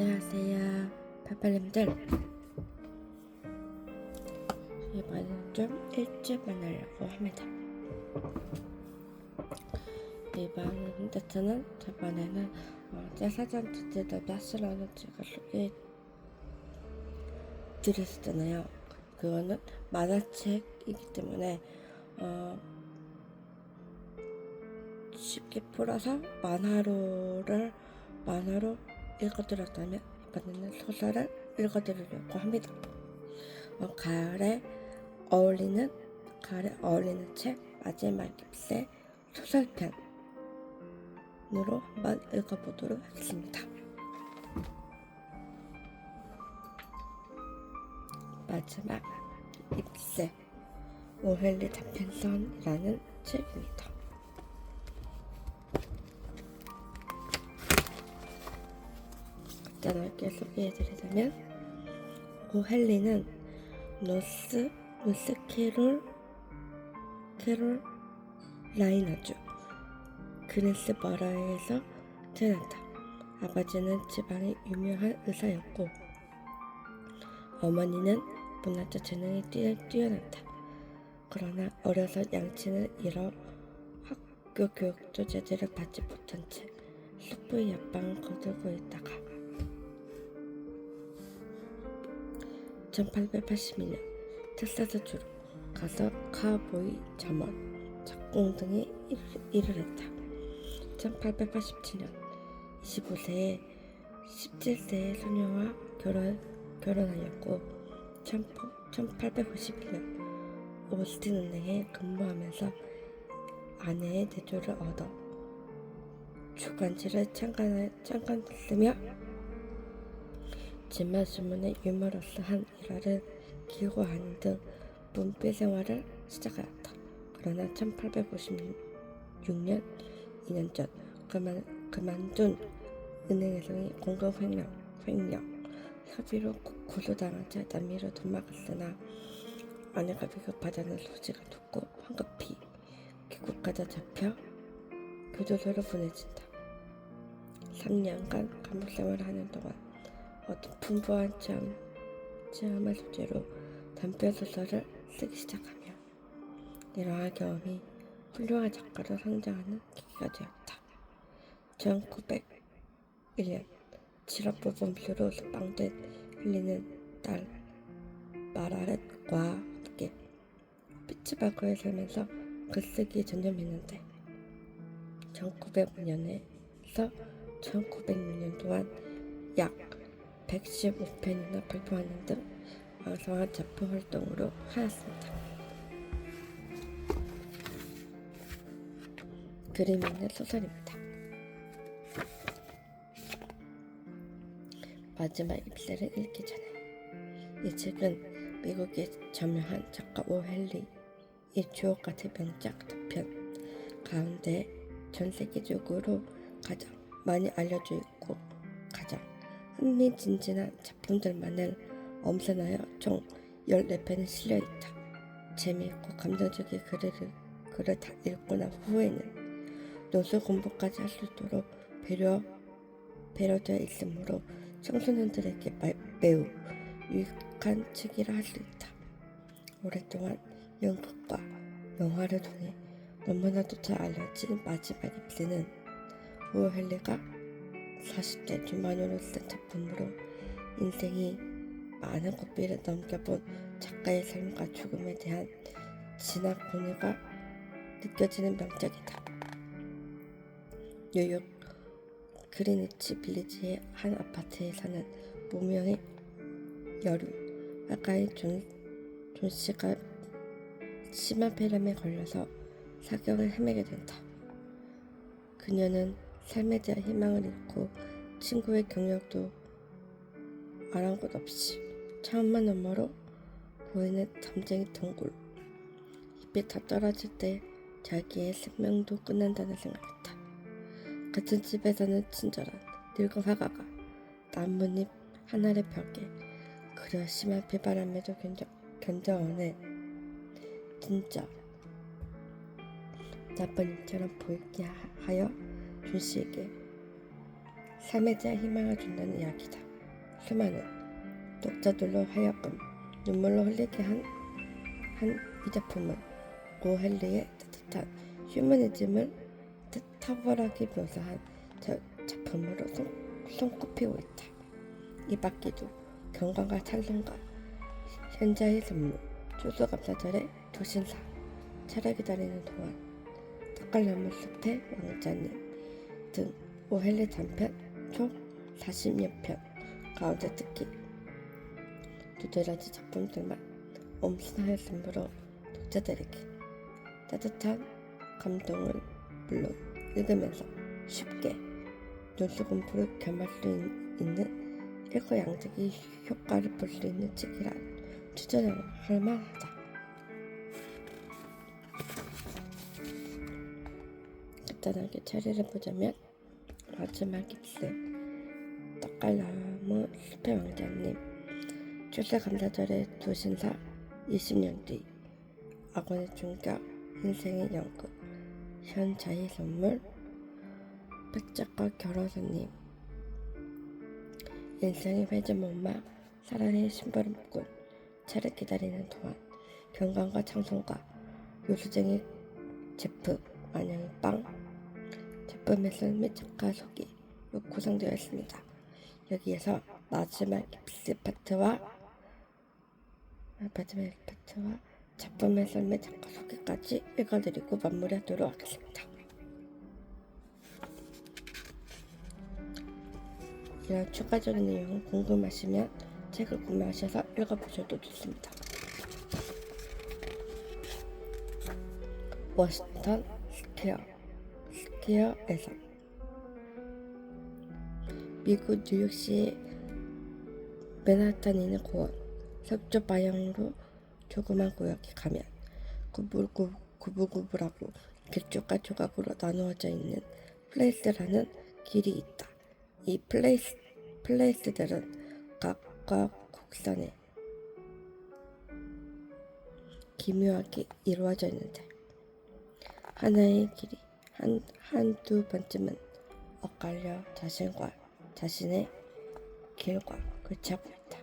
안녕하세요, 파팔님들. 이번엔 좀 일찍 만나려고 합니다. 이번 세트는 저번에는 짜사잔 주제도 몇시라는 책을 소개해드렸잖아요. 그거는 만화책이기 때문에 쉽게 풀어서 만화로 읽어드렸다면 이번에는 소설을 읽어드리려고 합니다. 가을에 어울리는 책 마지막 잎새 소설편으로 한번 읽어보도록 하겠습니다. 마지막 잎새 오헨리 단편선이라는 책입니다. 간단하게 소개해드리자면, 오헨리는 노스 캐롤라이나주 그린스버러에서 태어났다. 아버지는 지방의 유명한 의사였고 어머니는 문화적 재능이 뛰어났다. 그러나 어려서 양친을 잃어 학교 교육도 제대로 받지 못한 채 숙부의 옆방을 거두고 있다가 1882년 텍사스주로 가서 카우보이, 점원, 작공 등에 일을 했다. 1887년 25세에 17세의 소녀와 결혼하였고 1891년 오스틴 은행에 근무하면서 아내의 내조를 얻어 주간지를 잠깐 쓰며 진말수문의 유머러스한 일화를 기고하는 등 문필 생활을 시작하였다. 그러나 1856년 2년 전 그만둔 은행에서의 공금 횡령 협의로 고소당한 채 남미로 도망갔으나 아내가 비급하다는 소식을 듣고 황급히 귀국하다 잡혀 교도소로 보내진다. 3년간 감옥 생활을 하는 동안 어떤 풍부한 체험을 소재로 단편소설을 쓰기 시작하며 이러한 경험이 훌륭한 작가로 성장하는 계기가 되었다. 1901년 실업보험료로 석방된 헨리는 딸 마라렛과 함께 피츠버그에 살면서 글쓰기에 전념했는데 1905년에서 1906년 동안 약 115편이나 발표하는 등 왕성한 작품 활동으로 하였습니다. 그림이 있는 소설입니다. 마지막 잎새를 읽기 전에 이 책은 미국의 저명한 작가 오헨리의 주옥 같은 명작 단편 가운데 전 세계적으로 가장 많이 알려져 있고 가장 흥미진진한 작품들만을 엄선하여 총 14편이 실려있다. 재미있고 감동적인 글을 다 읽고 난 후에는 논술 공부까지 할 수 있도록 배려되어 있으므로 청소년들에게 매우 유익한 책이라 할 수 있다. 오랫동안 연극과 영화를 통해 너무나도 잘 알려진 마지막 잎새는 오헨리가 40대 중반으로 쓴 작품으로 인생이 많은 고비를 넘겨본 작가의 삶과 죽음에 대한 진한 공유가 느껴지는 명작이다. 뉴욕 그리니치 빌리지의 한 아파트에 사는 무명의 여름 화가인 존씨가 심한 폐렴에 걸려서 사경을 헤매게 된다. 그녀는 삶에 대한 희망을 잃고 친구의 경력도 아랑곳 없이 차원만 너머로 보이는 점쟁이 동굴 잎이 다 떨어질 때 자기의 생명도 끝난다는 생각했다. 같은 집에서는 친절한 늙은 화가가 나뭇잎 하나의 벽에 그려 심한 비바람에도 견뎌오는 진짜 나쁜 잎처럼 보이게 하여 존씨에게 삶에 대한 희망을 준다는 이야기다. 수많은 독자들로 하여금 눈물로 흘리게 한 이 작품은 고 헨리의 따뜻한 휴머니즘을 탁월하게 묘사한 작품으로 손꼽히고 있다. 이 밖에도 경관과 찰성과 현자의 선물, 추수감사절의 도신사, 차례 기다리는 동안, 떡갈나무 숲의 왕자님 등 오헨리 단편 총 40여 편 가운데 특히 두드러지 작품들만 엄선하였으므로 독자들에게 따뜻한 감동은 물론 읽으면서 쉽게 논술 공부를 겸할 수 있는 일거양득의 효과를 볼 수 있는 책이라 추천할 만하다. 간단하게 차례를 보자면 마지막 깁스, 떡갈나무 숲의 왕자님, 출세감사절의 도신사, 20년 뒤, 악원의 충격, 인생의 연극, 현자의 선물, 백작과 결혼선님, 인생의 회전목마, 사랑의 심부름꾼, 차를 기다리는 동안, 경관과 창성과 요수쟁이 제프, 만영의 빵, 제품에서 및 작가 소개 구성되어 있습니다. 여기에서 마지막 깁스 파트와 작품의 썰매 작가 소개까지 읽어드리고 마무리하도록 하겠습니다. 이런 추가적인 내용을 궁금하시면 책을 구매하셔서 읽어보셔도 좋습니다. 워싱턴 스퀘어에서 미국 뉴욕시의 맨하탄에 있는 공원 서쪽 방향으로 조그만 구역에 가면 구불구불하고 길쭉과 조각으로 나누어져 있는 플레이스라는 길이 있다. 이 플레이스들은 각각 곡선에 기묘하게 이루어져 있는데 하나의 길이 한두 번쯤은 엇갈려 자신의 길과 교차하고 있다.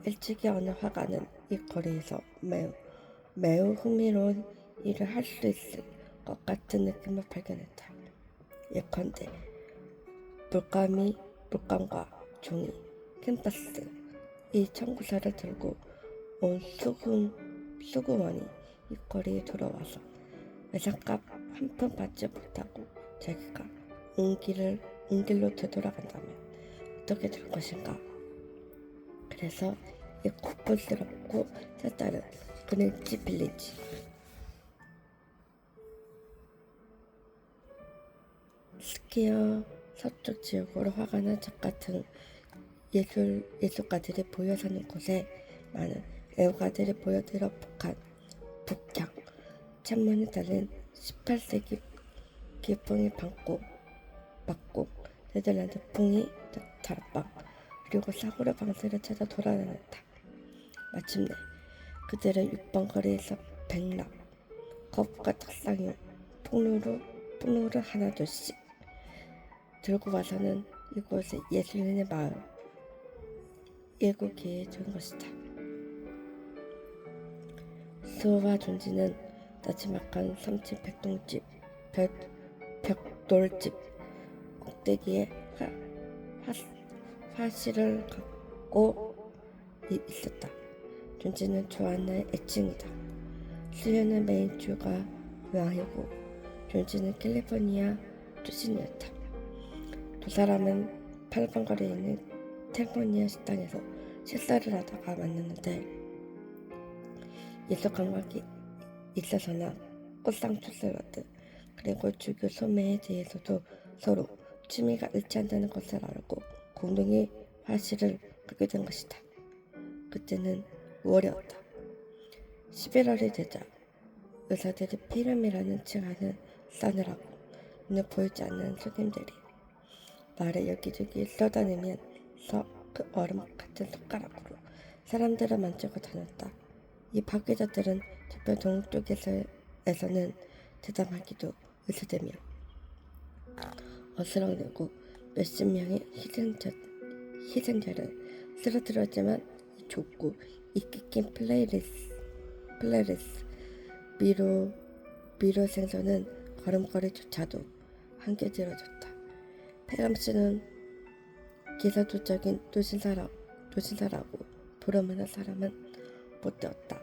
일찍이 어느 화가는 이 거리에서 매우 흥미로운 일을 할 수 있을 것 같은 느낌을 발견했다. 예컨대 물감과 종이, 캔버스, 이 청구서를 들고 온 수구원이 이 거리에 들어와서 외상값 한 푼 받지 못하고 자기가 온 길로 되돌아간다면 어떻게 될 것인가. 그래서 이 고풍스럽고 색다른 그린치 빌리지 스퀘어 서쪽 지역으로 화가나 작가 등 예술가들이 모여 사는 곳에 많은 애호가들이 모여들어 북향 창문에 달린 18세기 기풍이 막고 네덜란드 풍이 다락방 그리고 싸구려 방세를 찾아 돌아다녔다. 마침내 그들은 6번 거리에서 백락, 거북과 탁상용, 폭로를 하나둘씩 들고 와서는 이곳에 예술인의 마을 일구기에 둔 것이다. 수호와 존지는 나지막한 3층 벽돌집 꼭대기에 화실을 갖고 있었다. 존지는 조안나의 애칭이다. 수연은 메인주가 고향이고 존지는 캘리포니아 출신이었다. 두 사람은 8번 거리에 있는 캘리포니아 식당에서 식사를 하다가 만났는데 예술 감각이 있어서나 꽃상추 샐러드 그리고 주교 소매에 대해서도 서로 취미가 일치한다는 것을 알고 공동의 화실을 갖게 된 것이다. 그때는 5월이었다. 11월이 되자 의사들이 피름이라는 칭하는 싸늘하고 눈에 보이지 않는 손님들이 말에 여기저기 쏟아내면서 그 얼음 같은 손가락으로 사람들을 만지고 다녔다. 이 박괴자들은 저편 동쪽에서는 대담하기도 의사되며 어스렁대고 몇십 명의 희생자를 쓰러뜨렸지만 이 좁고 이끼낀 플레리스 미로 생선은 걸음걸이조차도 한겨지러졌다. 페감스는 기사도적인 노신사라고 부르는 사람은 못 되었다.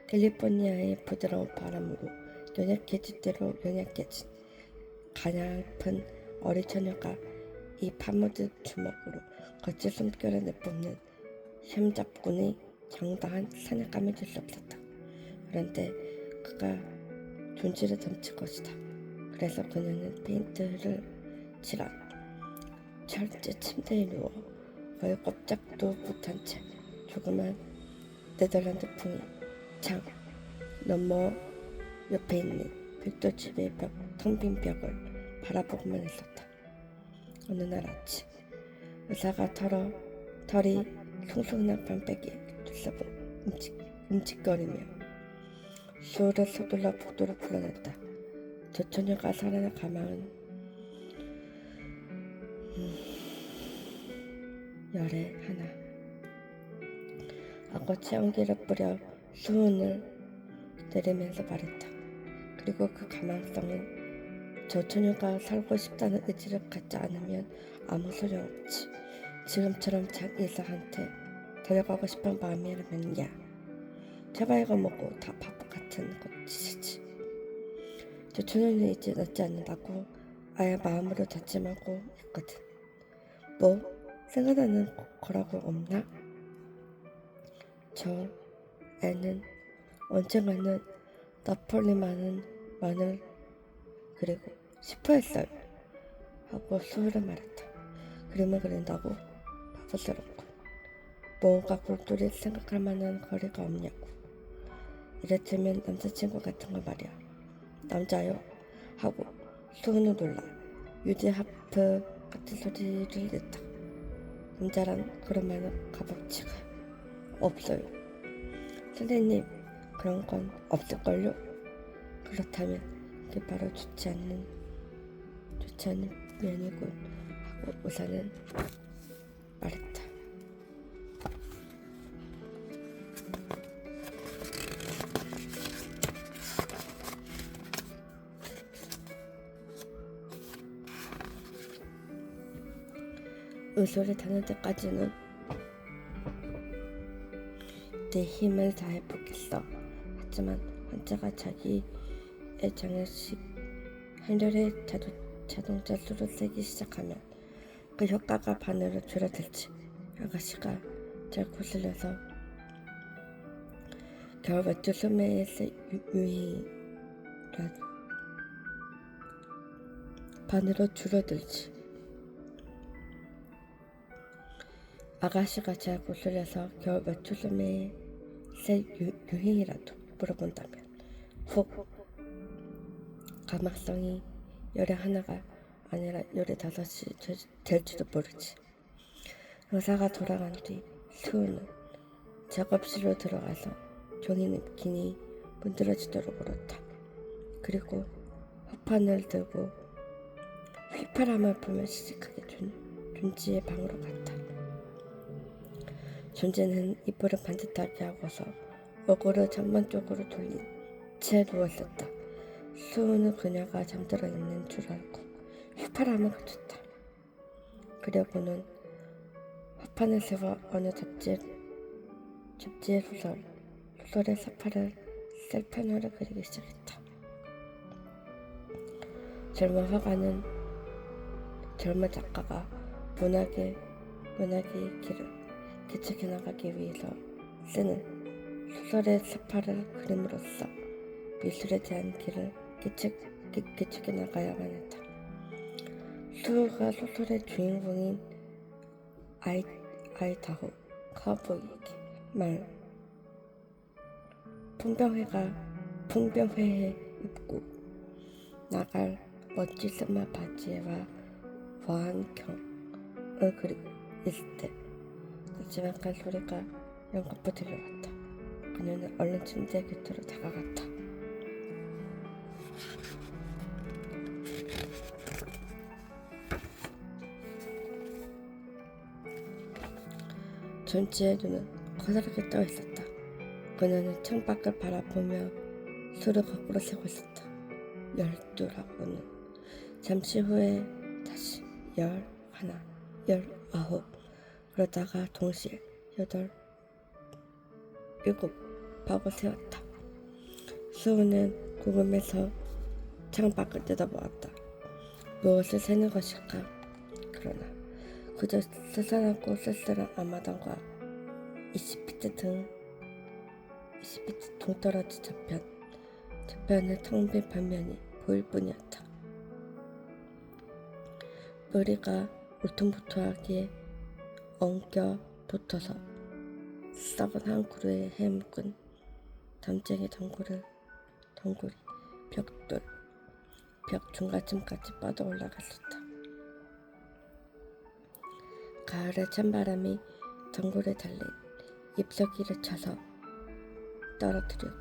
캘리포니아의 부드러운 바람으로 연약해진 가냘픈 어린 처녀가 이 파묻은 주먹으로 거친 숨결을 내뿜는 샘잡군의 장당한 사냥감이 될 수 없었다. 그런데 그가 존재를 던질 것이다. 그래서 그녀는 페인트를 칠한 철제 침대에 누워 거의 꼼짝도 못한 채 조그만 네덜란드풍이 창 너머 옆에 있는 벽돌집의 텅 빈 벽을 바라보고만 있었다. 어느 날 아침 의사가 털이 숭숭한 뺨빼기에 둘러보 움직거리며 수호를 서둘러 복도로 불러냈다. 저 처녀가 살아날 가망은 열에 하나. 악어치 연기를 뿌려 수은을 내리면서 말했다. 그리고 그 가망성은 저 처녀가 살고 싶다는 의지를 갖지 않으면 아무 소용없지. 지금처럼 장 의사한테 데려가고 싶은 마음이라면야. 제발 이거 먹고 다 바보 같은 짓이지. 저 처녀는 이제 낫지 않는다고 아예 마음으로 다짐하고 있거든. 뭐 생각나는 거라고 없나? 저 애는 언젠가는 나폴리만은 마늘 그리고 싶어했어요 하고 수호를 말했다. 그림을 그린다고 바보스럽고 뭔가 골똘히 생각할 만한 거리가 없냐고. 이랬으면 남자친구 같은 거 말이야. 남자요? 하고 수호는 놀라 유지 하프 같은 소리를 냈다. 남자란 그런 말은 값어치가 없어요. 선생님, 그런 건 없을걸요? 그렇다면 그게 바로 좋지 않은 면이군 하고 의사는 말했다. 의소를 타는 때까지는 내 힘을 다해보겠어. 하지만 환자가 자기의 장례식 한결에 자동차 수를 세기 시작하면 그 효과가 반으로 줄어들지. 아가씨가 잘 거슬려서 겨울 외투 소매에서 유행이라도 반으로 줄어들지. 아가씨가 잘 거슬려서 겨울 외투 소매의 유행이라도 물어본다면 훅 가망성이 열에 하나가 아니라 열에 5이 될지도 모르지. 의사가 돌아간 뒤 수호는 작업실로 들어가서 종이 냅킨이 문드러지도록 울었다. 그리고 화판을 들고 휘파람을 불며 시식하게 존지의 방으로 갔다. 존재는 이불을 반듯하게 하고서 얼굴을 창문 쪽으로 돌린 채 누웠었다. 수호는 그녀가 잠들어 있는 줄 알고 휘파람을 그쳤다. 그리고는 화판을 세워 어느 잡지의 소설의 사파를 셀펜으로 그리기 시작했다. 젊은 작가가 문학의 길을 개척해 나가기 위해서 쓰는 소설의 사파를 그림으로써 미술에 대한 길을 개척해 나가야만 했다. 수호가 소설의 주인공인 아이다호 카우보이에게 풍병회에 입고 나갈 멋진 스마 바지와 와한경을 그리고 있을 때 나지막한 소리가 연거푸 들려왔다. 그녀는 얼른 침대 곁으로 다가갔다. 존지의 눈은 커다랗게 떠 있었다. 그녀는 창밖을 바라보며 수를 거꾸로 세고 있었다. 12라고는. 잠시 후에 다시 11, 19. 그러다가 동시에 8, 7하고 세웠다. 수호는 궁금해서 창밖을 뜯어보았다. 무엇을 세는 것일까? 그러나 그저 스산하고 쓸쓸한 앞마당과 20피트 동떨어진 저편의 텅 빈 벽면이 보일 뿐이었다. 뿌리가 울퉁불퉁하게 엉겨 붙어서 썩은 한 그루에 해묵은 담쟁이 덩굴이 벽 중간쯤까지 뻗어 올라갔었다. 가을의 찬바람이 덩굴에 달린 잎사귀를 쳐서 떨어뜨리고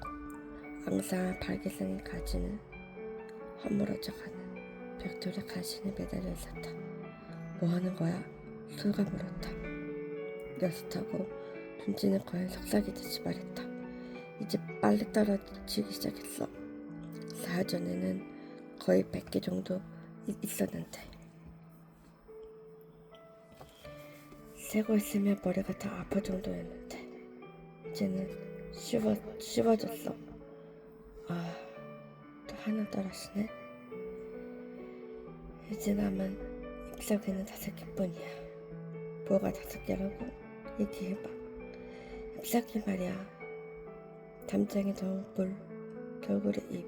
앙상한 발기성의 가지는 허물어져가는 벽돌에 간신히 매달려 있었다. 뭐하는 거야? 수가 물었다. 여섯하고 둔지는 거의 속삭이듯이 말했다. 이제 빨리 떨어지기 시작했어. 사전에는 거의 100개 정도 있었는데 세고 있으면 머리가 다 아플 정도였는데 이제는 쉬워졌어. 또 하나 떨어지네. 이제 남은 잎사귀는 5개뿐이야. 뭐가 5개라고? 얘기해봐. 잎사귀 말이야. 담장에 덩굴의 잎.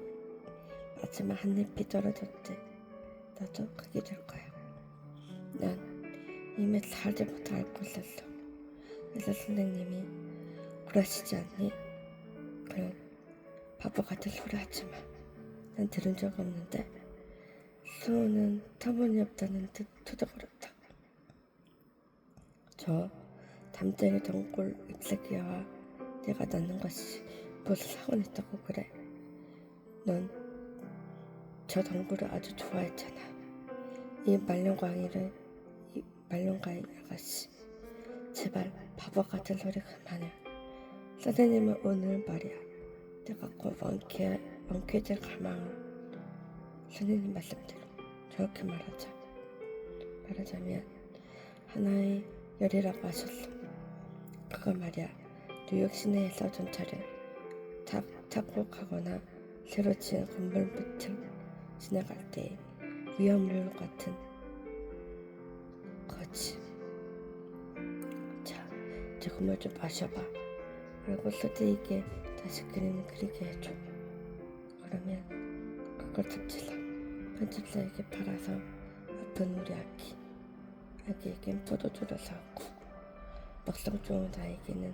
마지막 한 잎이 떨어질 때 나도 그게 될 거야. 난 이미 살지부터 알고 있었어. 그래서 선생님이 그러시지 않니? 그런 바보 같은 소리 하지 마. 난 들은 적 없는데. 수호는 터무니없다는 듯 투덜거렸다. 저 담쟁이 덩굴 잎사귀와 내가 낳는 것이 무슨 상관있다고 그래? 넌 저 덩굴을 아주 좋아했잖아. 이 말년광이 아가씨. 제발 바보 같은 소리 그만해. 선생님은 오늘 말이야. 내가 곧 원퀴즈를 가망한 선생님 말씀대로 저렇게 말하자면 하나의 열이라고 하셨어. 그건 말이야. 뉴욕 시내에서 전차를 타고 가거나 새로 지은 건물 밑을 지나갈 때 위험물 같은 거지. 자, 이제 그 물 좀 마셔봐. 그리고 쓰디에게 다시 그림을 그리게 해줘. 그러면 그걸 편집사에게 팔아서 아픈 우리 아기에겐 포도주를 사고 먹성 좋은 아이에게는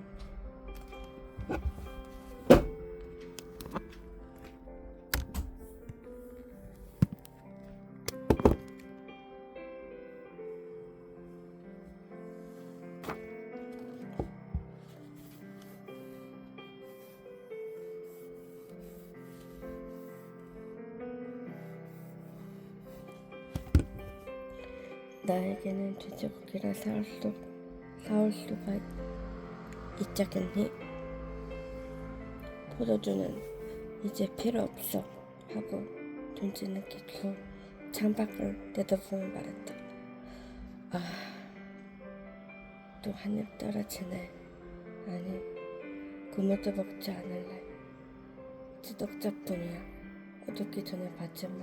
나에게는 돼지고기를 사올 수가 있자겠니? 포도주는 이제 필요 없어 하고 둔지는 계속 창밖을 내다보며 말했다. 또 한 입 떨어지네. 아니, 그물도 먹지 않을래. 지독자뿐이야. 어둡기 전에 봤지만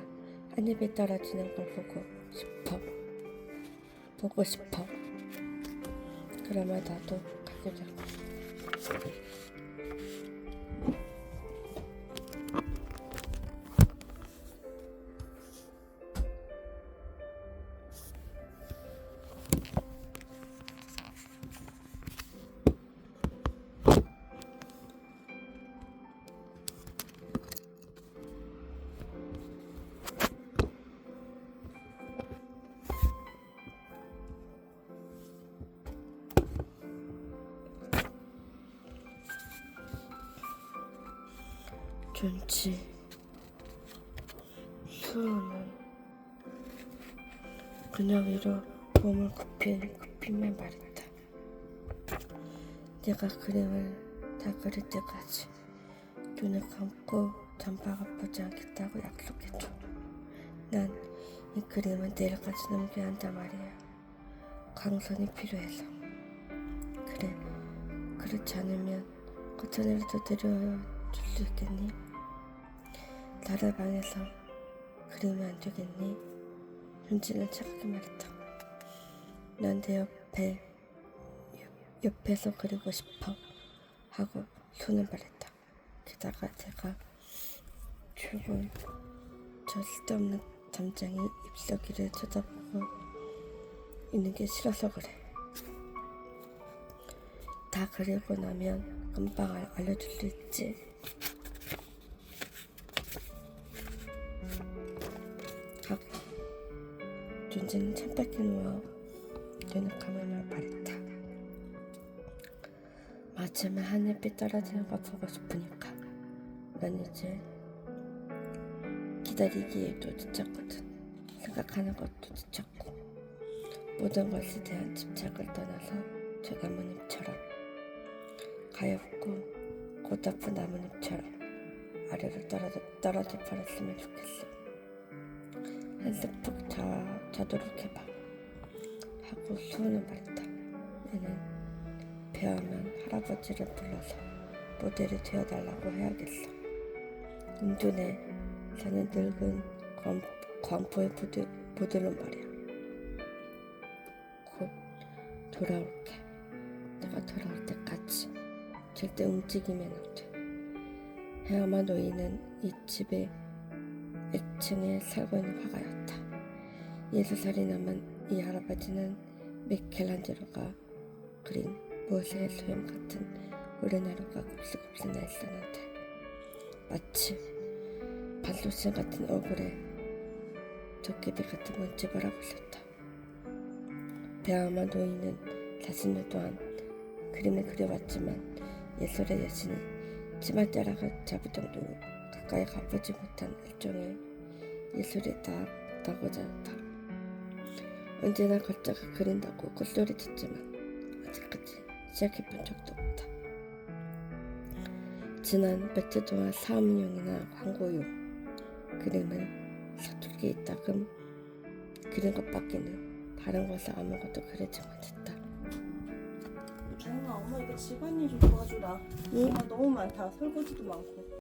한 입이 떨어지는 걸 보고 싶어. 그러면 나도 가게 될 거야. 존지. 수호는 그녀 위로 몸을 굽히며 말했다. 내가 그림을 다 그릴 때까지 눈을 감고 전파가 보지 않겠다고 약속해줘. 난 이 그림은 내일까지 넘겨야 한단 말이야. 광선이 필요해서. 그래, 그렇지 않으면 고천이라도 내려줄 수 있겠니? 나를 방에서 그리면 안 되겠니? 윤지는 차갑게 말했다. 난 내 옆에서 그리고 싶어 하고 손을 발했다. 게다가 제가 죽은 저 쓸데없는 담장이 잎사귀를 쳐다보고 있는 게 싫어서 그래. 다 그리고 나면 금방 알려줄 수 있지. 하고 존재는 창밖에 누워 눈을 감으며 말했다. 마침에 하늘빛 떨어지는 거 보고 싶으니까. 난 이제 기다리기에도 지쳤거든. 생각하는 것도 지쳤고 모든 것에 대한 집착을 떠나서 저 나뭇잎처럼 가엽고 고달픈 나뭇잎처럼 아래로 떨어져 버렸으면 좋겠어. 한숨 푹 자도록 해봐 하고 수은은 말했다. 나는 배우면 할아버지를 불러서 모델이 되어달라고 해야겠어. 인도네 사는 늙은 광포의 모델은 말이야. 곧 돌아올게. 내가 돌아올 때까지 절대 움직이면 안 돼. 헤어마 노인은 이 집의 1층에 살고 있는 화가였다. 6살이 넘은 이 할아버지는 미켈란젤로가 그린 모세의 소형 같은 오랜 하루가 곱슬곱슬 나 있었는데 마치 반도신 같은 얼굴에 도깨비 같은 문집을 하고 있었다. 배아마 노인은 40년 동안 그림을 그려왔지만 예술의 여신이 치맛자락을 잡을 정도로 가까이 가보지 못한 일종의 예술이 나고자 했다. 언제나 걸작가 그린다고 콧소리 듣지만 아직까지 시작해본 적도 없다. 지난 며칠 동안 사업용이나 광고용 그림을 서툴게 있다금 그린 것밖에는 다른 것을 아무것도 그리지 못했다. 정아 엄마 이거 집안일 좀 도와주라. 응? 엄마 너무 많다. 설거지도 많고.